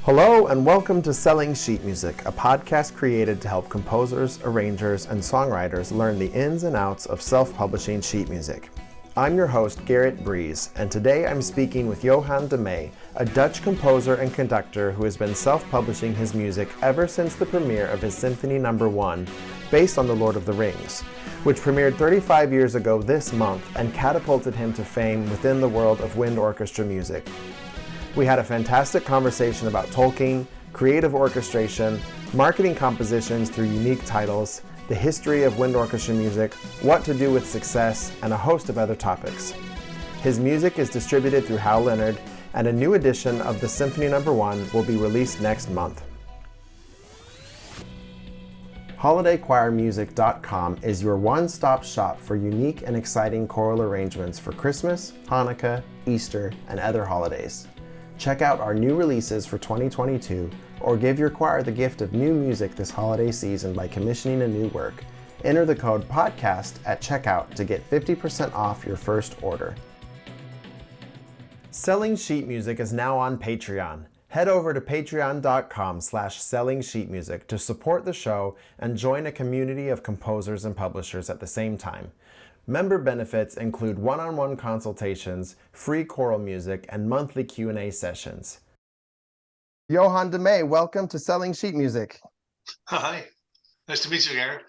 Hello and welcome to Selling Sheet Music, a podcast created to help composers, arrangers, and songwriters learn the ins and outs of self-publishing sheet music. I'm your host, Garrett, and today I'm speaking with Johan de Meij, a Dutch composer and conductor who has been self-publishing his music ever since the premiere of his Symphony Number 1, based on The Lord of the Rings, which premiered 35 years ago this month and catapulted him to fame within the world of wind orchestra music. We had a fantastic conversation about Tolkien, creative orchestration, marketing compositions through unique titles, the history of wind orchestra music, what to do with success, and a host of other topics. His music is distributed through Hal Leonard, and a new edition of the Symphony Number 1 will be released next month. HolidayChoirMusic.com is your one-stop shop for unique and exciting choral arrangements for Christmas, Hanukkah, Easter, and other holidays. Check out our new releases for 2022, or give your choir the gift of new music this holiday season by commissioning a new work. Enter the code PODCAST at checkout to get 50% off your first order. Selling Sheet Music is now on Patreon. Head over to patreon.com/sellingsheetmusic to support the show and join a community of composers and publishers at the same time. Member benefits include one-on-one consultations, free choral music, and monthly Q&A sessions. Johan de Meij, welcome to Selling Sheet Music. Hi, nice to meet you, Garrett.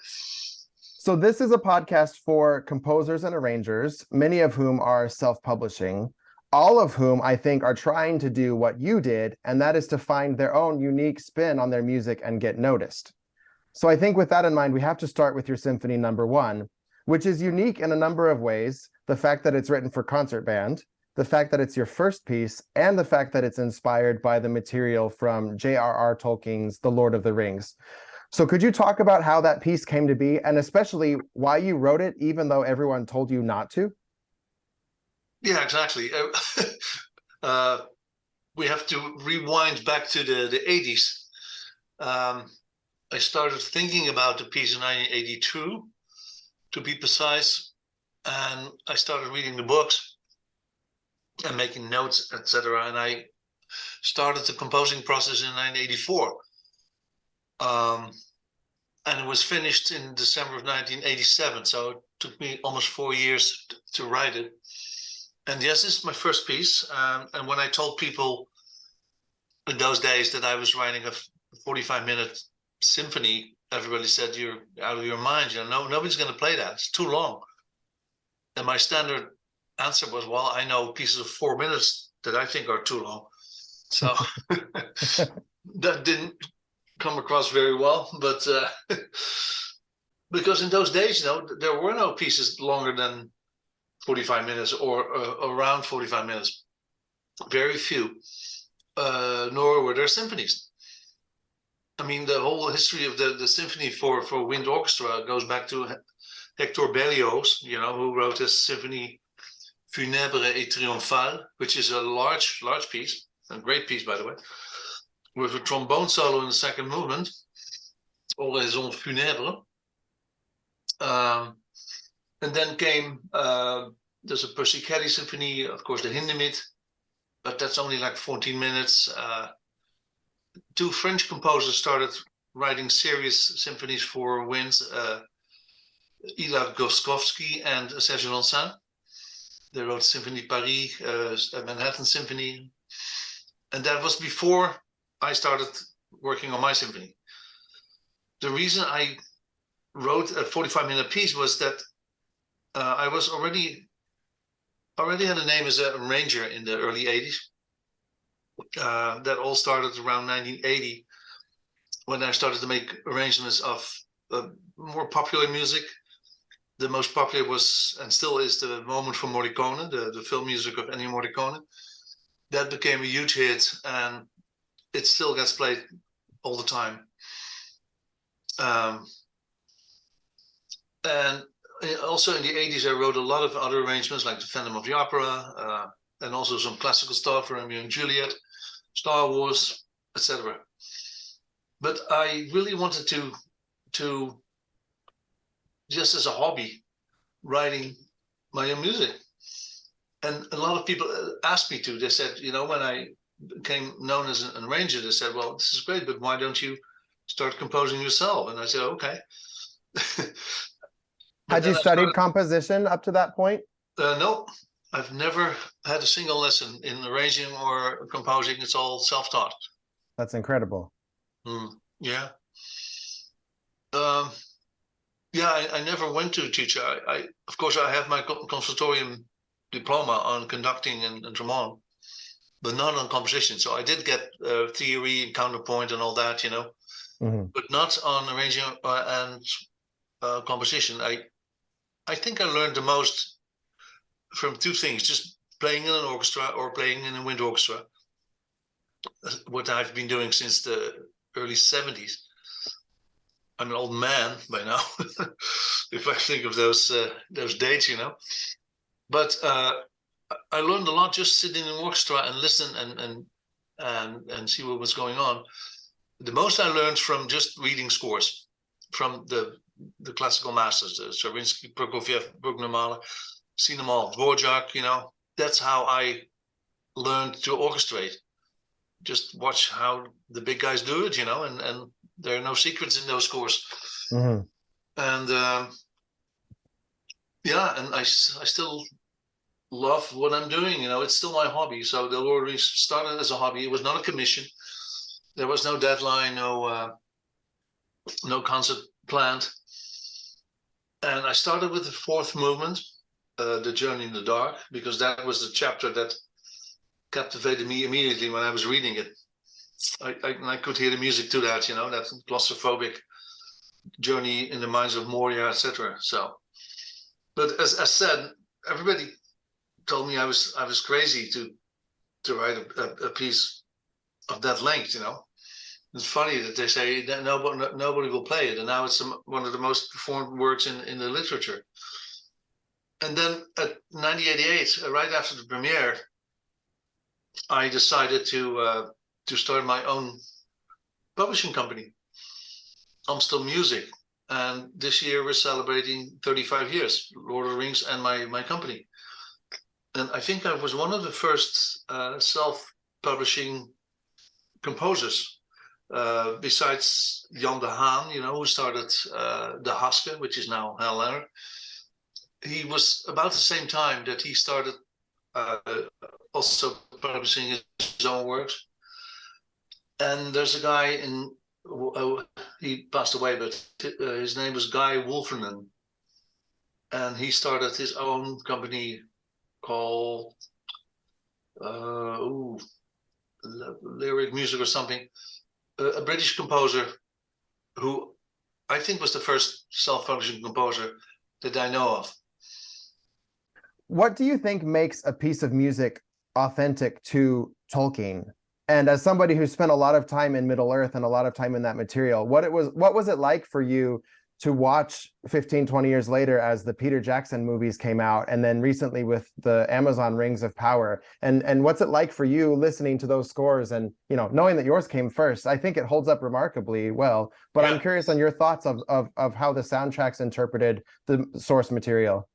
So this is a podcast for composers and arrangers, many of whom are self-publishing, all of whom I think are trying to do what you did, and that is to find their own unique spin on their music and get noticed. So I think with that in mind, we have to start with your Symphony Number 1, which is unique in a number of ways. The fact that it's written for concert band, the fact that it's your first piece, and the fact that it's inspired by the material from J.R.R. Tolkien's The Lord of the Rings. So could you talk about how that piece came to be, and especially why you wrote it, even though everyone told you not to? Yeah, exactly. We have to rewind back to the 80s. I started thinking about the piece in 1982, to be precise, and I started reading the books and making notes, etc. And I started the composing process in 1984. And it was finished in December of 1987, so it took me almost 4 years to write it. And yes, this is my first piece. And when I told people in those days that I was writing a 45-minute symphony, everybody said, "You're out of your mind. You know, nobody's going to play that. It's too long." And my standard answer was, "Well, I know pieces of 4 minutes that I think are too long." So that didn't come across very well, but because in those days, there were no pieces longer than 45 minutes or around 45 minutes. Very few, nor were there symphonies. I mean, the whole history of the symphony for wind orchestra goes back to Hector Berlioz, who wrote his Symphony Funèbre et Triomphale, which is a large piece, a great piece, by the way, with a trombone solo in the second movement, Oraison Funèbre. And then came, there's a Percy Kelly symphony, of course, the Hindemith, but that's only like 14 minutes. Two French composers started writing serious symphonies for wind, Ila Goskovsky and Serge Lançon. They wrote Symphony Paris, a Manhattan Symphony. And that was before I started working on my symphony. The reason I wrote a 45-minute piece was that I was already had a name as an arranger in the early 80s. That all started around 1980 when I started to make arrangements of more popular music. The most popular was, and still is, The Moment for Morricone, the film music of Ennio Morricone. That became a huge hit, and it still gets played all the time. And also in the 80s, I wrote a lot of other arrangements like The Phantom of the Opera, and also some classical stuff for Romeo and Juliet, Star Wars, etc. But I really wanted to just as a hobby, writing my own music. And a lot of people asked me to. They said, when I became known as an arranger, they said, well, this is great, but why don't you start composing yourself? And I said, okay. Had you studied composition up to that point? No, I've never had a single lesson in arranging or composing. It's all self-taught. That's incredible. Yeah. I never went to a teacher. Of course, I have my conservatorium diploma on conducting and trombone, but not on composition. So I did get theory and counterpoint and all that, but not on arranging and composition. I think I learned the most from two things: just playing in an orchestra or playing in a wind orchestra. What I've been doing since the early 70s. I'm an old man by now, if I think of those dates, But I learned a lot just sitting in an orchestra and listen and see what was going on. The most I learned from just reading scores from the classical masters, Stravinsky, Prokofiev, Bruckner, Mahler, seen them all, Dvorak, That's how I learned to orchestrate. Just watch how the big guys do it, and there are no secrets in those scores. And and I still love what I'm doing. It's still my hobby. So the Lord of the Rings started as a hobby. It was not a commission. There was no deadline, no concert planned. And I started with the fourth movement, The Journey in the Dark, because that was the chapter that captivated me immediately when I was reading it. I could hear the music to that, that claustrophobic journey in the mines of Moria, etc. So, but as I said, everybody told me I was crazy to write a piece of that length. It's funny that they say that nobody will play it, and now it's one of the most performed works in the literature. And then at 1988, right after the premiere, I decided to start my own publishing company, Amstel Music. And this year we're celebrating 35 years, Lord of the Rings and my company. And I think I was one of the first self-publishing composers, besides Jan de Haan, who started De Haske, which is now Hal Leonard. He was about the same time that he started also publishing his own works. And there's a guy he passed away, but his name was Guy Wolferman. And he started his own company called Lyric Music or something. A British composer who I think was the first self-publishing composer that I know of. What do you think makes a piece of music authentic to Tolkien? And as somebody who spent a lot of time in Middle-earth and a lot of time in that material, what was it like for you to watch 15, 20 years later as the Peter Jackson movies came out, and then recently with the Amazon Rings of Power? And what's it like for you listening to those scores and, knowing that yours came first? I think it holds up remarkably well, but I'm curious on your thoughts of how the soundtracks interpreted the source material.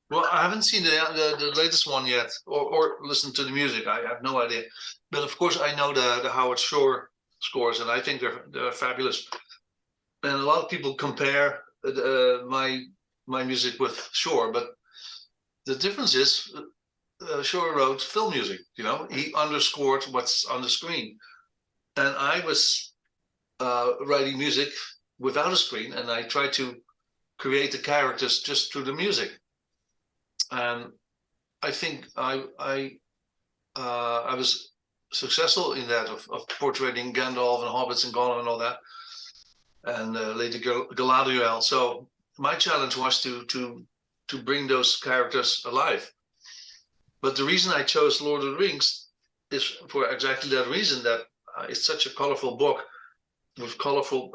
Well, I haven't seen the latest one yet, or listened to the music. I have no idea. But of course, I know the Howard Shore scores, and I think they're fabulous. And a lot of people compare my music with Shore, but the difference is Shore wrote film music. He underscored what's on the screen, and I was writing music without a screen, and I tried to create the characters just through the music. And I think I was successful in that of portraying Gandalf and Hobbits and Gollum and all that, and Lady Galadriel. So my challenge was to bring those characters alive. But the reason I chose Lord of the Rings is for exactly that reason, that it's such a colorful book with colorful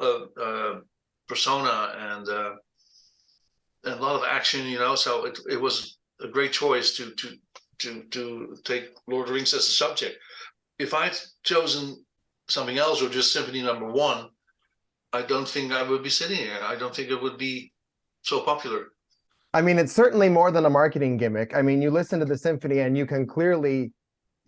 persona and a lot of action. So it was a great choice to take Lord of the Rings as a subject. If I'd chosen something else or just Symphony Number 1, I don't think I would be sitting here. I don't think it would be so popular. I mean, it's certainly more than a marketing gimmick. I mean, you listen to the symphony and you can clearly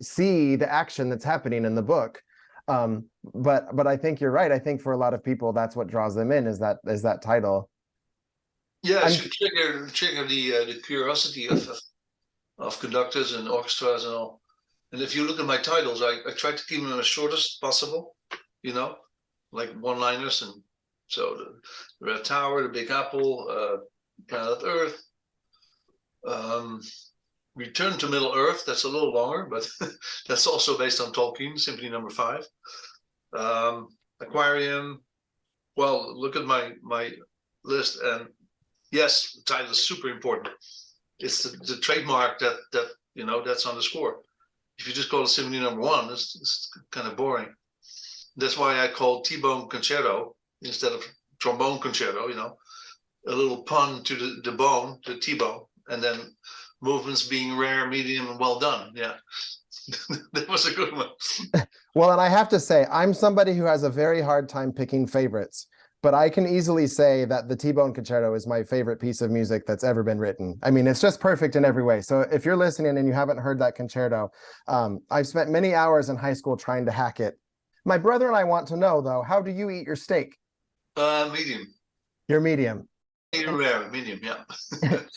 see the action that's happening in the book. But I think you're right. I think for a lot of people, that's what draws them in, is that title. Yeah, it should trigger the curiosity of conductors and orchestras and all. And if you look at my titles, I try to keep them as short as possible, you know, like one-liners. And so the Red Tower, the Big Apple, Planet Earth, Return to Middle Earth. That's a little longer, but that's also based on Tolkien, Symphony Number 5. Aquarium. Well, look at my list, and yes, the title is super important. It's the trademark that you know, that's on the score. If you just call it Symphony Number 1, it's kind of boring. That's why I call T-bone concerto instead of trombone concerto. You know, a little pun to the bone, the T-bone, and then movements being rare, medium, and well done. Yeah, that was a good one. Well, and I have to say, I'm somebody who has a very hard time picking favorites, but I can easily say that the T-bone concerto is my favorite piece of music that's ever been written. I mean, it's just perfect in every way. So if you're listening and you haven't heard that concerto, I've spent many hours in high school trying to hack it. My brother and I want to know, though, how do you eat your steak? Medium. You're medium. Medium rare, medium, yeah. The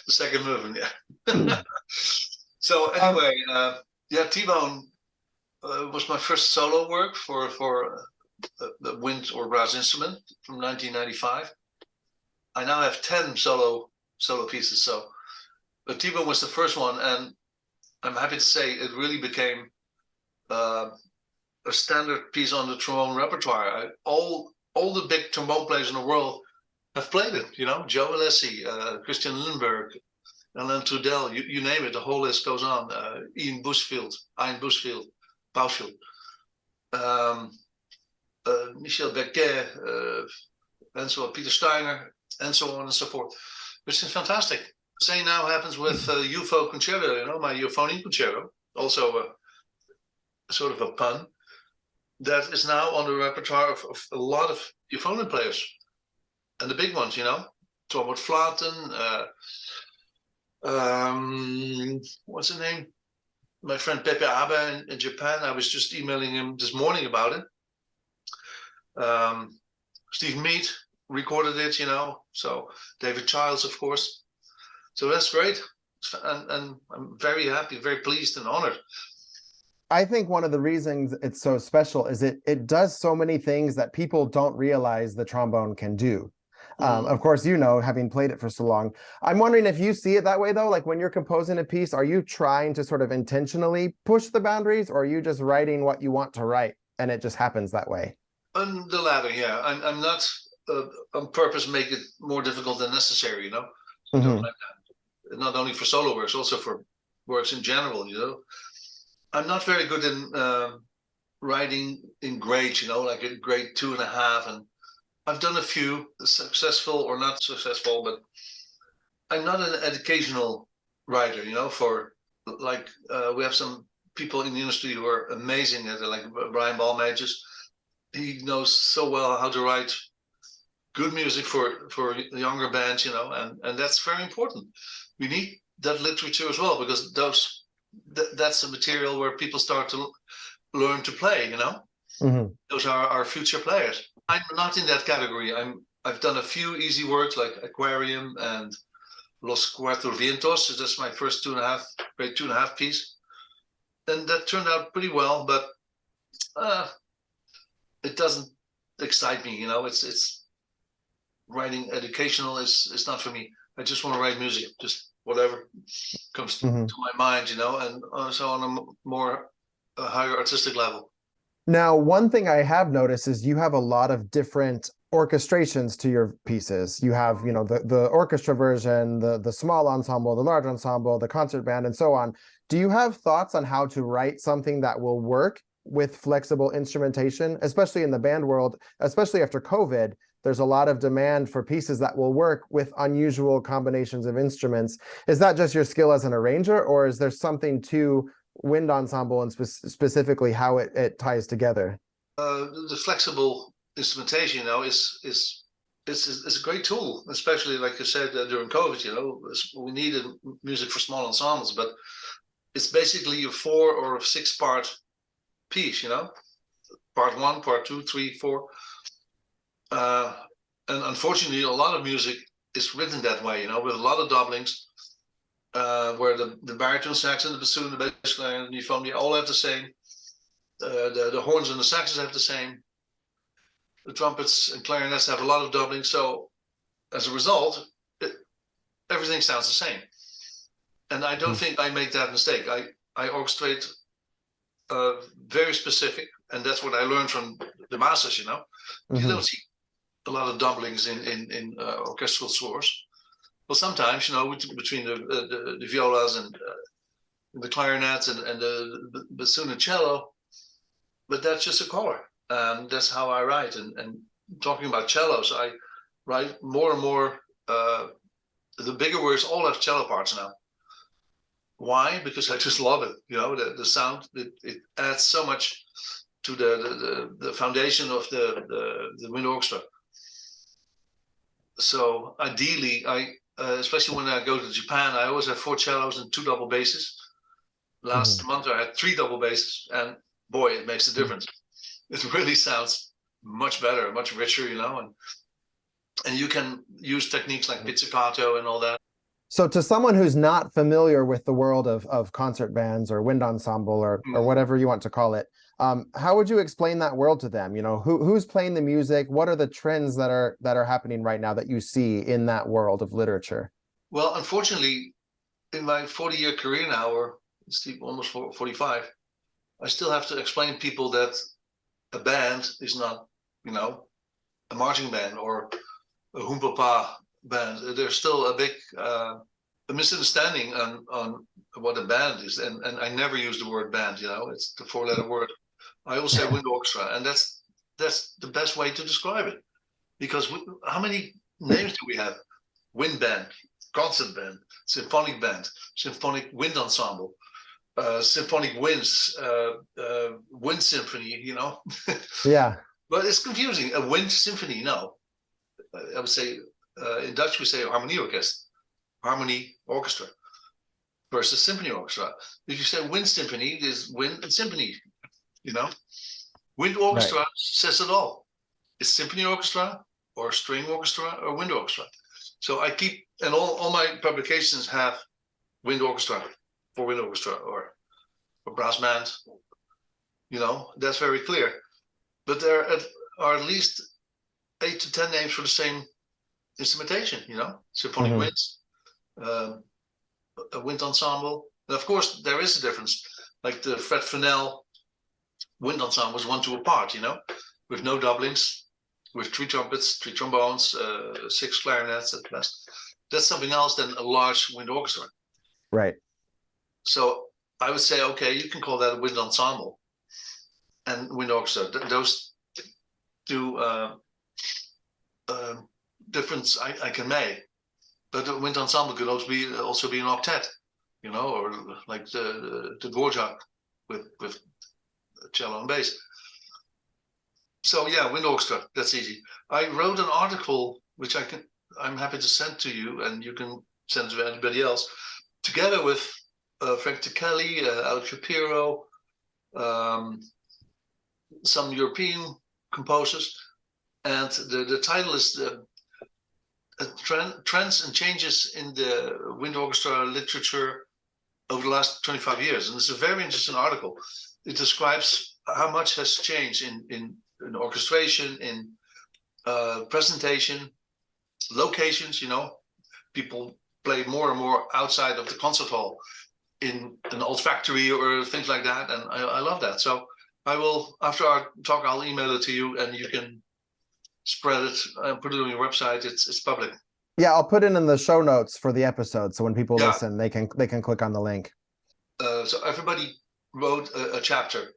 second movement, yeah. So anyway, yeah, T-bone was my first solo work for the wind or brass instrument from 1995. I now have 10 solo pieces. So the T-bone was the first one, and I'm happy to say it really became a standard piece on the trombone repertoire. All the big trombone players in the world have played it. You know, Joe Alessi, Christian Lindbergh, Alain Trudel, you name it. The whole list goes on. Ian Bousfield, Michel Becquet, and so on, Peter Steiner, and so on and so forth, which is fantastic. The same now happens with UFO Concerto, you know, my euphonium concerto, also a sort of a pun, that is now on the repertoire of a lot of euphonium players, and the big ones, you know, Tormod Flaten, what's his name? My friend Pepe Abe in Japan. I was just emailing him this morning about it. Steve Mead recorded it, you know, so David Childs, of course. So that's great. And I'm very happy, very pleased and honored. I think one of the reasons it's so special is it does so many things that people don't realize the trombone can do. Of course, you know, having played it for so long. I'm wondering if you see it that way, though. Like when you're composing a piece, are you trying to sort of intentionally push the boundaries, or are you just writing what you want to write and it just happens that way? The latter, yeah. I'm not on purpose make it more difficult than necessary, you know. I don't like that. Not only for solo works, also for works in general, you know. I'm not very good in writing in grades, you know, like in grade 2.5, and I've done a few, successful or not successful, but I'm not an educational writer, you know, for like, we have some people in the industry who are amazing at it, like Brian Balmages. He knows so well how to write good music for younger bands, you know, and that's very important. We need that literature as well, because that's the material where people start to learn to play, you know. Those are our future players. I'm not in that category. I've done a few easy works like Aquarium and Los Cuatro Vientos. So that's my first grade 2.5 piece, and that turned out pretty well. But it doesn't excite me, you know. It's writing educational is not for me. I just want to write music, just whatever comes to my mind, you know, and also on a more higher artistic level. Now, one thing I have noticed is you have a lot of different orchestrations to your pieces. You have, you know, the orchestra version, the small ensemble, the large ensemble, the concert band, and so on. Do you have thoughts on how to write something that will work with flexible instrumentation, especially in the band world, especially after COVID? There's a lot of demand for pieces that will work with unusual combinations of instruments. Is that just your skill as an arranger, or is there something to wind ensemble and specifically how it ties together? The flexible instrumentation, you know, is a great tool, especially like you said during COVID. You know, we needed music for small ensembles, but it's basically a 4 or a 6 part piece, part 1, part 2, 3, 4. And unfortunately, a lot of music is written that way, with a lot of doublings, where the baritone sax and the bassoon, the bass clarinet, and the euphonium, they all have the same. The horns and the saxes have the same. The trumpets and clarinets have a lot of doubling. So as a result, everything sounds the same. And I don't think I make that mistake. I orchestrate very specific, and that's what I learned from the masters, You don't see a lot of doublings in orchestral scores. Well, sometimes, between the violas and the clarinets and the bassoon and cello, but that's just a color. That's how I write. And talking about cellos, I write more and more. The bigger works all have cello parts now. Why? Because I just love it. The sound. It adds so much to the foundation of the Wind Orchestra. So ideally, especially when I go to Japan, I always have 4 cellos and 2 double basses. Last month I had 3 double basses, and boy, it makes a difference. It really sounds much better, much richer, and you can use techniques like pizzicato and all that. So to someone who's not familiar with the world of concert bands or wind ensemble or whatever you want to call it, how would you explain that world to them? Who's playing the music? What are the trends that are happening right now that you see in that world of literature? Well, unfortunately, in my 40-year career now, or almost 45, I still have to explain to people that a band is not, a marching band or a humpapa band. There's still a big a misunderstanding on what a band is, and I never use the word band. It's the 4-letter word. I always say wind orchestra, and that's the best way to describe it. Because how many names do we have? Wind band, concert band, symphonic band, symphonic wind ensemble, symphonic winds, wind symphony. Yeah. But it's confusing. A wind symphony, no. I would say in Dutch we say harmony orchestra versus symphony orchestra. If you say wind symphony, there's wind and symphony. Wind orchestra says it all. It's symphony orchestra or string orchestra or wind orchestra. So I keep, and all my publications have wind orchestra for wind orchestra or brass band. That's very clear. But there are at least 8 to 10 names for the same instrumentation, symphonic winds, a wind ensemble. And of course, there is a difference. Like the Fred Fennell wind ensemble was 1-2 apart, with no doublings, with 3 trumpets, 3 trombones, 6 clarinets at best. That's something else than a large wind orchestra. Right. So I would say, okay, you can call that a wind ensemble and wind orchestra. Those two difference I can make. But the wind ensemble could also be an octet, or like the Dvorak with cello and bass. So yeah, wind orchestra, that's easy. I wrote an article which I'm happy to send to you, and you can send it to anybody else, together with Frank Tekeli, Alex Shapiro, some European composers, and the title is Trends and Changes in the Wind Orchestra Literature over the last 25 years. And it's a very interesting article. It describes how much has changed in orchestration, in presentation, locations. People play more and more outside of the concert hall in an old factory or things like that. And I love that. So I will, after our talk, I'll email it to you and you can spread it and put it on your website. It's public. Yeah, I'll put it in the show notes for the episode, so when people listen, they can click on the link. So everybody wrote a chapter,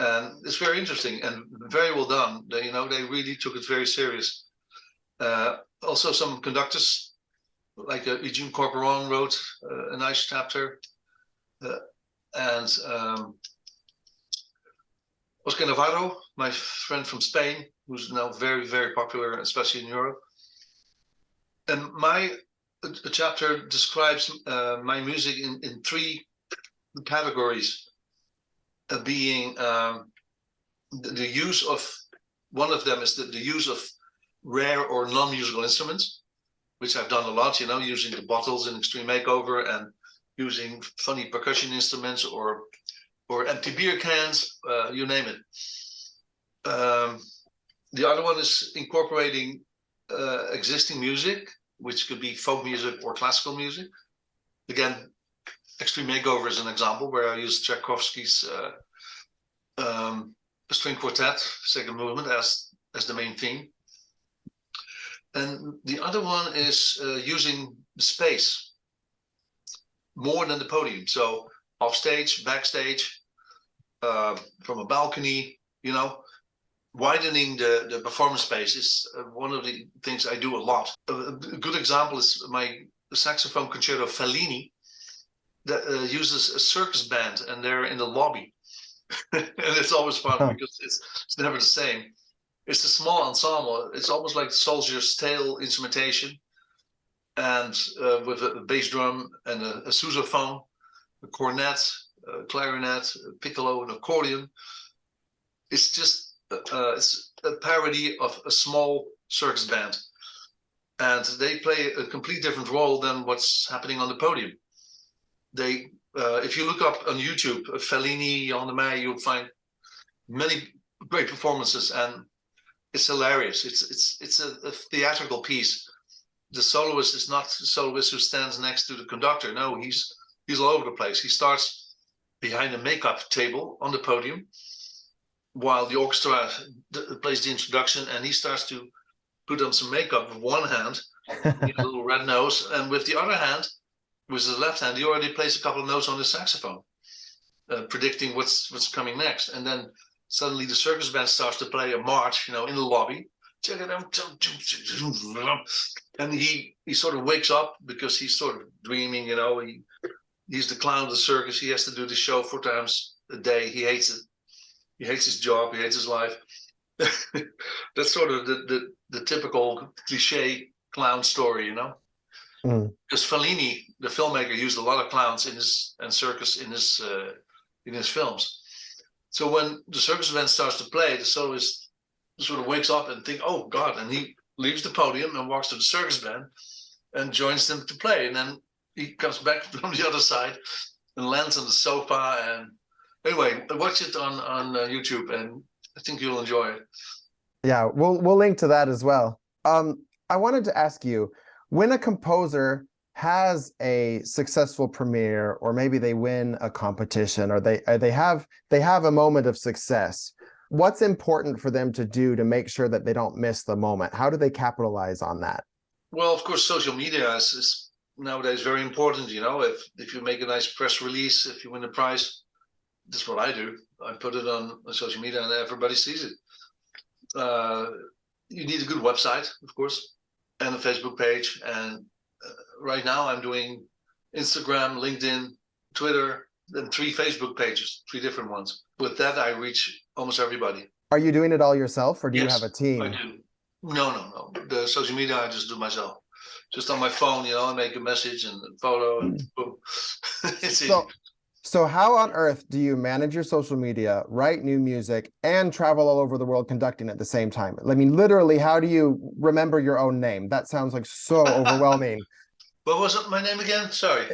and it's very interesting and very well done. They really took it very serious. Also, some conductors like Eugene Corporon wrote a nice chapter, and Oscar Navarro, my friend from Spain, who's now very, very popular, especially in Europe. And my chapter describes my music in 3 the categories being the use of, one of them is the use of rare or non-musical instruments, which I've done a lot, using the bottles in Extreme Makeover and using funny percussion instruments or empty beer cans, you name it. The other one is incorporating existing music, which could be folk music or classical music. Again, Extreme Makeover is an example where I use Tchaikovsky's string quartet, second movement, as the main theme. And the other one is using the space more than the podium. So off stage, backstage, from a balcony, widening the performance space is one of the things I do a lot. A good example is my saxophone concerto Fellini that uses a circus band, and they're in the lobby. And it's always fun because it's never the same. It's a small ensemble. It's almost like Soldier's Tale instrumentation, and with a bass drum and a sousaphone, a cornet, a clarinet, a piccolo, an accordion. It's just it's a parody of a small circus band, and they play a complete different role than what's happening on the podium. They, if you look up on YouTube, Fellini, Johan de Meij, you'll find many great performances, and it's hilarious. It's a theatrical piece. The soloist is not the soloist who stands next to the conductor. No, he's all over the place. He starts behind a makeup table on the podium while the orchestra plays the introduction, and he starts to put on some makeup with one hand, a little red nose, and with the other hand, with his left hand, he already plays a couple of notes on his saxophone, predicting what's coming next. And then suddenly the circus band starts to play a march, in the lobby. And he sort of wakes up because he's sort of dreaming, he's the clown of the circus. He has to do the show 4 times a day. He hates it. He hates his job. He hates his life. That's sort of the typical cliche clown story, Because Fellini, the filmmaker, used a lot of clowns and circus in his films. So when the circus band starts to play, the soloist sort of wakes up and think, "Oh God!" and he leaves the podium and walks to the circus band and joins them to play. And then he comes back from the other side and lands on the sofa. And anyway, watch it on YouTube, and I think you'll enjoy it. Yeah, we'll link to that as well. I wanted to ask you, when a composer has a successful premiere, or maybe they win a competition, or they have a moment of success, what's important for them to do to make sure that they don't miss the moment? How do they capitalize on that? Well, of course, social media is nowadays very important. If you make a nice press release, if you win a prize, that's what I do. I put it on social media and everybody sees it. You need a good website, of course, and a Facebook page. And right now I'm doing Instagram, LinkedIn, Twitter, and 3 Facebook pages, 3 different ones. With that, I reach almost everybody. Are you doing it all yourself, or do you have a team? I do. No. The social media I just do myself. Just on my phone, I make a message and a photo, and boom. It's easy. So how on earth do you manage your social media, write new music, and travel all over the world conducting at the same time? I mean, literally, how do you remember your own name? That sounds like so overwhelming. What was my name again? Sorry.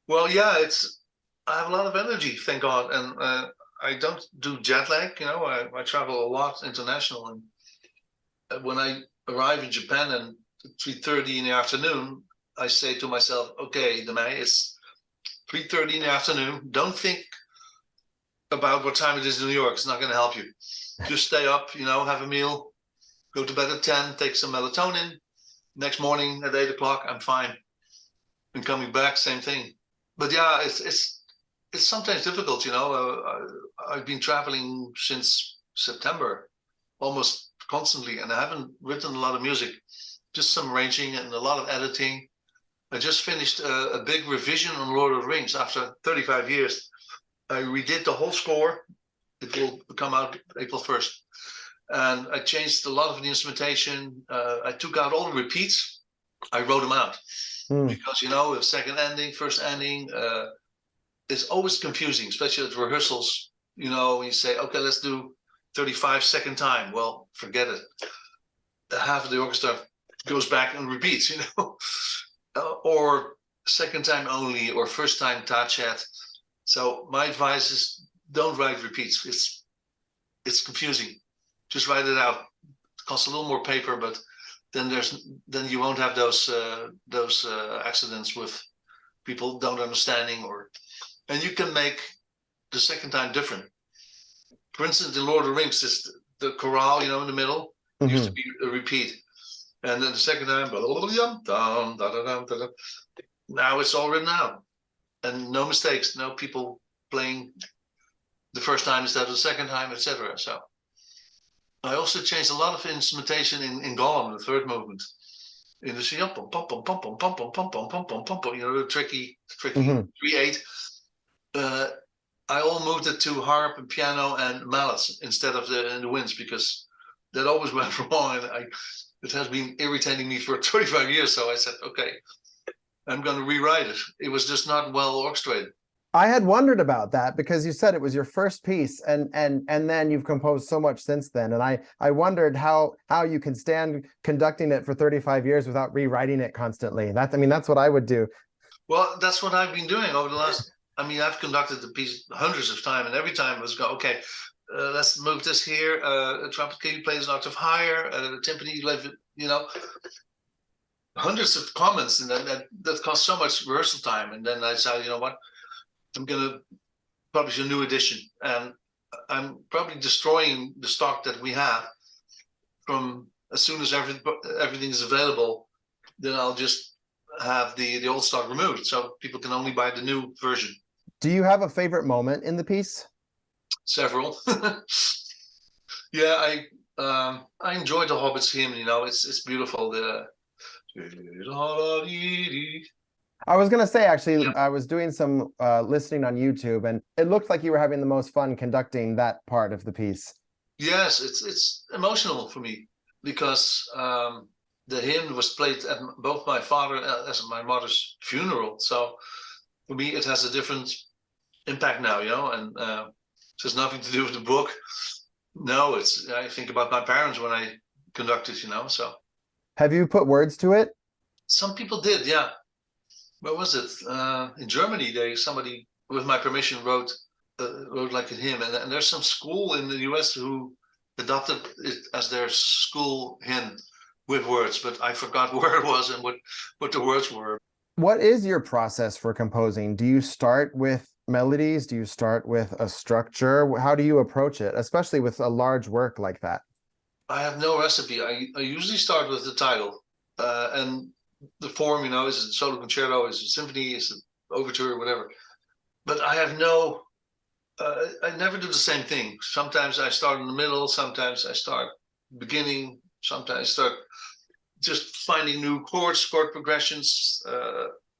Well, yeah, I have a lot of energy, thank God, and I don't do jet lag. I travel a lot international, and when I arrive in Japan and 3:30 in the afternoon, I say to myself, "Okay, de Meij, it's 3:30 in the afternoon. Don't think about what time it is in New York. It's not going to help you. Just stay up, have a meal, go to bed at 10, take some melatonin. Next morning at 8 o'clock, I'm fine. And coming back, same thing." But yeah, it's sometimes difficult, I've been traveling since September, almost constantly, and I haven't written a lot of music, just some arranging and a lot of editing. I just finished a big revision on Lord of the Rings after 35 years. I redid the whole score. It will come out April 1st. And I changed a lot of the instrumentation. I took out all the repeats. I wrote them out. Because, with second ending, first ending, it's always confusing, especially at rehearsals. You say, okay, let's do 35 second time. Well, forget it. Half of the orchestra goes back and repeats, or second time only, or first time tachet. So my advice is don't write repeats. It's confusing. Just write it out. It costs a little more paper, but then you won't have those accidents with people don't understanding, and you can make the second time different. For instance, in Lord of the Rings, the chorale, in the middle, used to be a repeat. And then the second time, now it's all written out. And no mistakes, no people playing the first time instead of the second time, etc. So I also changed a lot of instrumentation in Gollum, the third movement. In the the tricky 3/8. I all moved it to harp and piano and mallets instead of the winds, because that always went wrong, and it has been irritating me for 25 years. So I said, okay, I'm going to rewrite it. It was just not well orchestrated. I had wondered about that, because you said it was your first piece, and then you've composed so much since then. And I wondered how you can stand conducting it for 35 years without rewriting it constantly. That's what I would do. Well, that's what I've been doing over the last, I've conducted the piece hundreds of times, and every time it was okay, let's move this here, trumpet, can you play this an octave higher, timpani, hundreds of comments, and that cost so much rehearsal time. And then I decided, what? I'm going to publish a new edition, and I'm probably destroying the stock that we have. From as soon as everything is available, then I'll just have the old stock removed, so people can only buy the new version. Do you have a favorite moment in the piece? Several. Yeah, I enjoyed the Hobbits hymn. It's beautiful. I was going to say, actually, I was doing some listening on YouTube, and it looked like you were having the most fun conducting that part of the piece. Yes, it's emotional for me, because the hymn was played at both my father as my mother's funeral. So for me, it has a different impact now, and it has nothing to do with the book. No, I think about my parents when I conducted, so. Have you put words to it? Some people did, yeah. Where was it? In Germany, somebody with my permission wrote like a hymn, and there's some school in the US who adopted it as their school hymn with words, but I forgot where it was and what the words were. What is your process for composing? Do you start with melodies? Do you start with a structure? How do you approach it, especially with a large work like that? I have no recipe. I usually start with the title, and the form, is it a solo concerto, is it a symphony, is it overture, whatever. But I have I never do the same thing. Sometimes I start in the middle, sometimes I start beginning, sometimes I start just finding new chord progressions,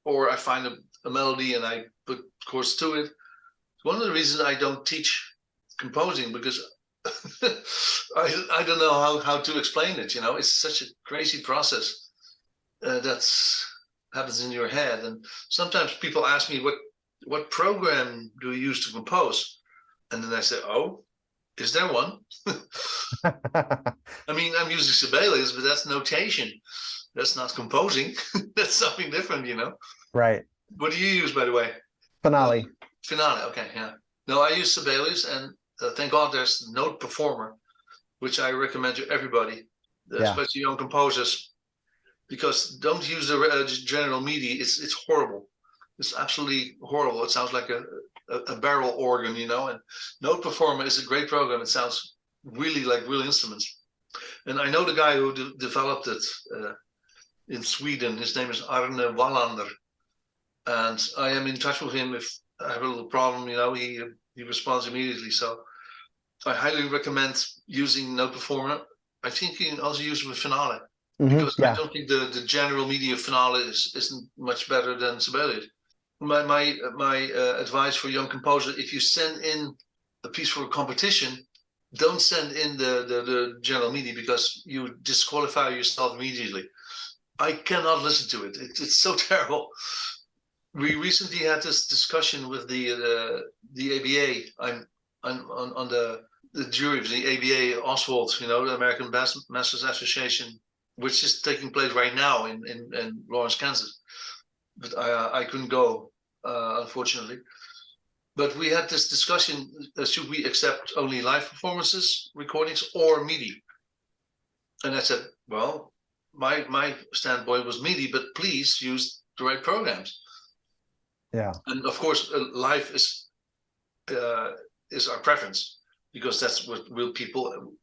or I find a melody and I put chords to it. One of the reasons I don't teach composing, because I don't know how to explain it. It's such a crazy process that happens in your head. And sometimes people ask me, what program do you use to compose? And then I say, oh, is there one? I'm using Sibelius, but that's notation. That's not composing. That's something different, Right. What do you use, by the way? Finale. Finale, okay, yeah. No, I use Sibelius, and thank God there's Note Performer, which I recommend to everybody, especially young composers, because don't use the general MIDI. It's horrible. It's absolutely horrible. It sounds like a barrel organ, and Note Performer is a great program. It sounds really like real instruments. And I know the guy who developed it in Sweden. His name is Arne Wallander. And I am in touch with him if I have a little problem, he responds immediately. So I highly recommend using Note Performer. I think you can also use it with Finale, because I don't think the general MIDI of Finale isn't much better than Sibelius. My advice for young composers: if you send in a piece for a competition, don't send in the general MIDI, because you disqualify yourself immediately. I cannot listen to it. It's so terrible. We recently had this discussion with the ABA. I'm on the jury of the ABA Oswald, you know, the American Masters Association, which is taking place right now in Lawrence, Kansas. But I couldn't go, unfortunately. But we had this discussion: should we accept only live performances, recordings, or MIDI? And I said, well, my standpoint was MIDI, but please use the right programs. Yeah. And of course, live is our preference, because that's what real people.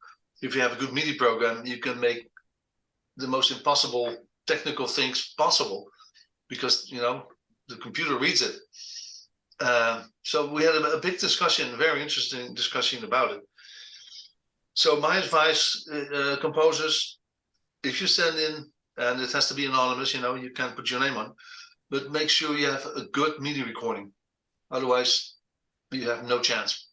If you have a good MIDI program, you can make the most impossible technical things possible, because you know the computer reads it. So we had a big discussion, very interesting discussion about it. So my advice, composers, if you send in, and it has to be anonymous, you know, you can't put your name on, but make sure you have a good MIDI recording. Otherwise, you have no chance.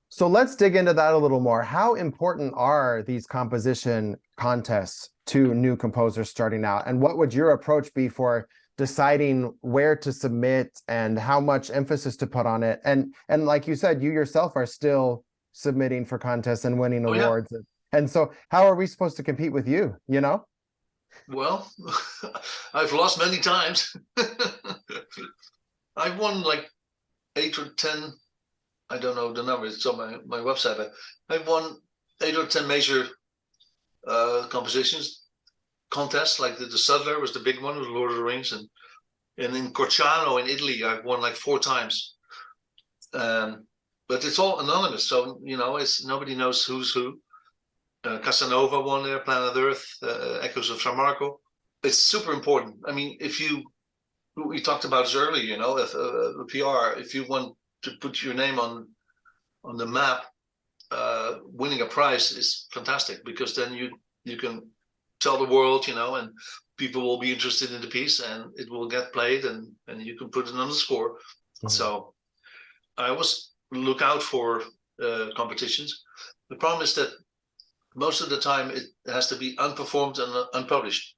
So let's dig into that a little more. How important are these composition contests to new composers starting out? And what would your approach be for deciding where to submit and how much emphasis to put on it? And like you said, you yourself are still submitting for contests and winning awards. Yeah. And so how are we supposed to compete with you, you know? Well, I've lost many times. I've won like 8 or 10, I don't know the number, it's on my website. I've won 8 or 10 major compositions, contests, like the Sudler was the big one with Lord of the Rings, and in Corciano in Italy, I've won like 4 times. But it's all anonymous, so you know, it's nobody knows who's who. Casanova won there, Planet Earth, Echoes of San Marco. It's super important. I mean, we talked about this earlier, you know, if PR, if you want to put your name on the map, winning a prize is fantastic, because then you can tell the world, you know, and people will be interested in the piece, and it will get played, and you can put it on the score. Mm-hmm. So I always look out for competitions. The problem is that most of the time it has to be unperformed and unpublished.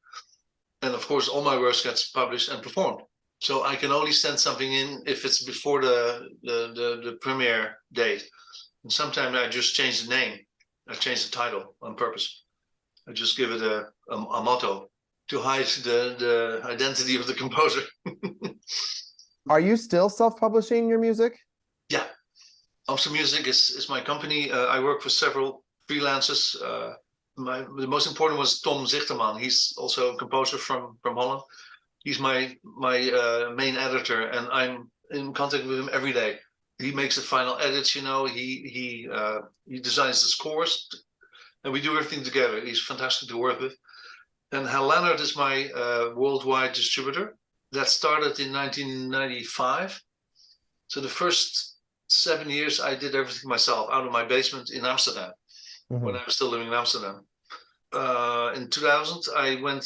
And of course, all my works gets published and performed. So I can only send something in if it's before the premiere date. And sometimes I just change the name. I change the title on purpose. I just give it a motto to hide the identity of the composer. Are you still self-publishing your music? Yeah. Amstel Music is my company. I work for several freelancers. The most important was Tom Zichterman. He's also a composer from Holland. He's my main editor, and I'm in contact with him every day. He makes the final edits, you know. He designs the scores, and we do everything together. He's fantastic to work with. And Hal Leonard is my worldwide distributor. That started in 1995. So the first 7 years, I did everything myself out of my basement in Amsterdam, mm-hmm. when I was still living in Amsterdam. In 2000, I went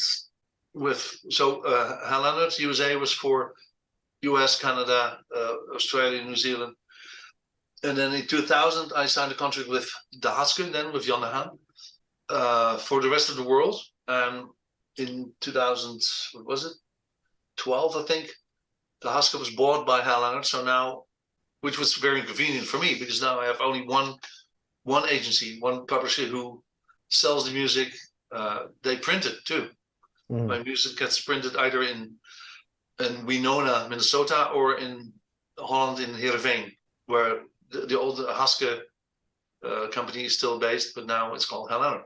with, Hal Leonard, USA was for US, Canada, Australia, New Zealand. And then in 2000, I signed a contract with De Haske, then with Jan de Haan, for the rest of the world. And in 2000, what was it? 12, I think, De Haske was bought by Hal Leonard. So now, which was very inconvenient for me, because now I have only one agency, one publisher who sells the music. They print it too. Mm. My music gets printed either in Winona, Minnesota, or in Holland in Heerenveen, where the old Haske company is still based, but now it's called Hal Leonard.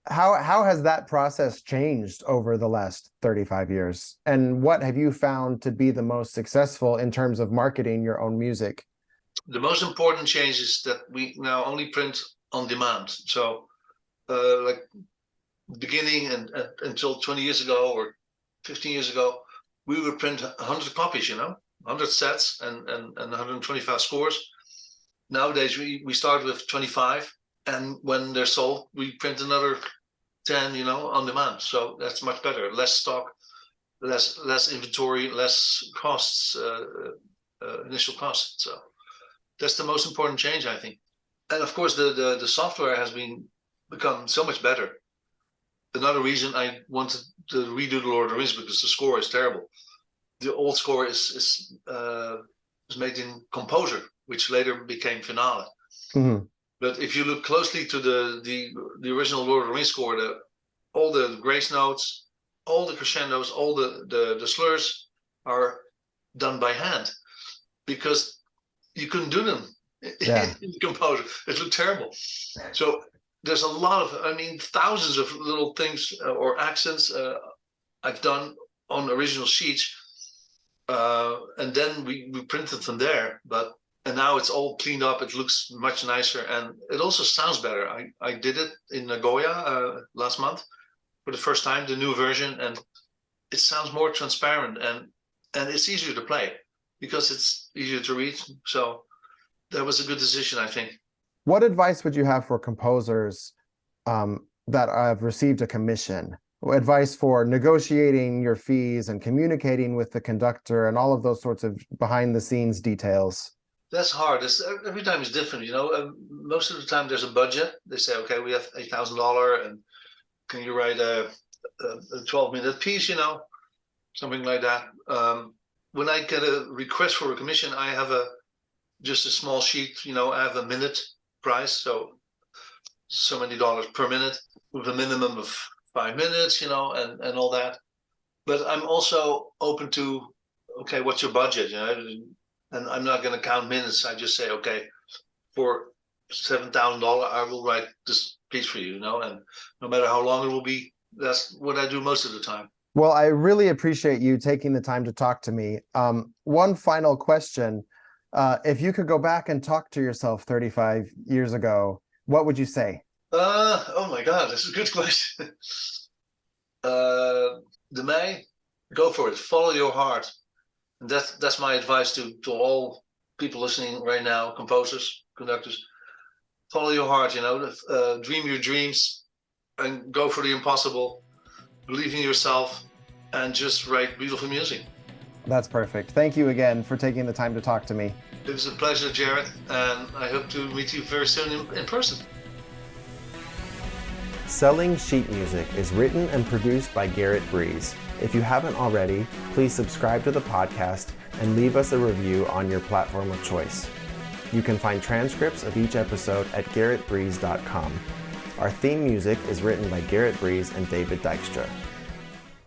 How has that process changed over the last 35 years? And what have you found to be the most successful in terms of marketing your own music? The most important change is that we now only print on demand. So like beginning and until 20 years ago or 15 years ago, we would print 100 copies, you know, 100 sets and 125 scores. Nowadays, we start with 25, and when they're sold, we print another 10, you know, on demand. So that's much better. Less stock, less inventory, less costs, initial costs. So that's the most important change, I think. And of course, the software has become so much better. Another reason I wanted to redo the Lord of the Rings, because the score is terrible. the old score is made in Composer, which later became Finale. Mm-hmm. But if you look closely to the original Lord of the Rings score, all the grace notes, all the crescendos, all the slurs are done by hand, because you couldn't do them in Composer. It looked terrible. So there's a lot of, I mean, thousands of little things or accents I've done on original sheets, and then we printed them there. And now it's all cleaned up. It looks much nicer, and it also sounds better. I did it in Nagoya last month for the first time, the new version, and it sounds more transparent, and it's easier to play because it's easier to read. So that was a good decision, I think. What advice would you have for composers that have received a commission? Advice for negotiating your fees and communicating with the conductor and all of those sorts of behind-the-scenes details? That's hard. Every time is different, you know. Most of the time there's a budget. They say, okay, we have $8,000, and can you write a 12-minute piece, you know, something like that. When I get a request for a commission, I have just a small sheet, you know. I have a minute price, so many dollars per minute with a minimum of 5 minutes, you know, and all that. But I'm also open to, okay, what's your budget, you know? And I'm not going to count minutes. I just say, okay, for $7,000, I will write this piece for you, you know, and no matter how long it will be, that's what I do most of the time. Well, I really appreciate you taking the time to talk to me. One final question. If you could go back and talk to yourself 35 years ago, what would you say? Oh my God, that's a good question. De Meij, go for it. Follow your heart. And that's my advice to all people listening right now, composers, conductors. Follow your heart, you know, dream your dreams and go for the impossible. Believe in yourself and just write beautiful music. That's perfect. Thank you again for taking the time to talk to me. It was a pleasure, Garrett, and I hope to meet you very soon in person. Selling Sheet Music is written and produced by Garrett Breeze. If you haven't already, please subscribe to the podcast and leave us a review on your platform of choice. You can find transcripts of each episode at garrettbreeze.com. Our theme music is written by Garrett Breeze and David Dykstra.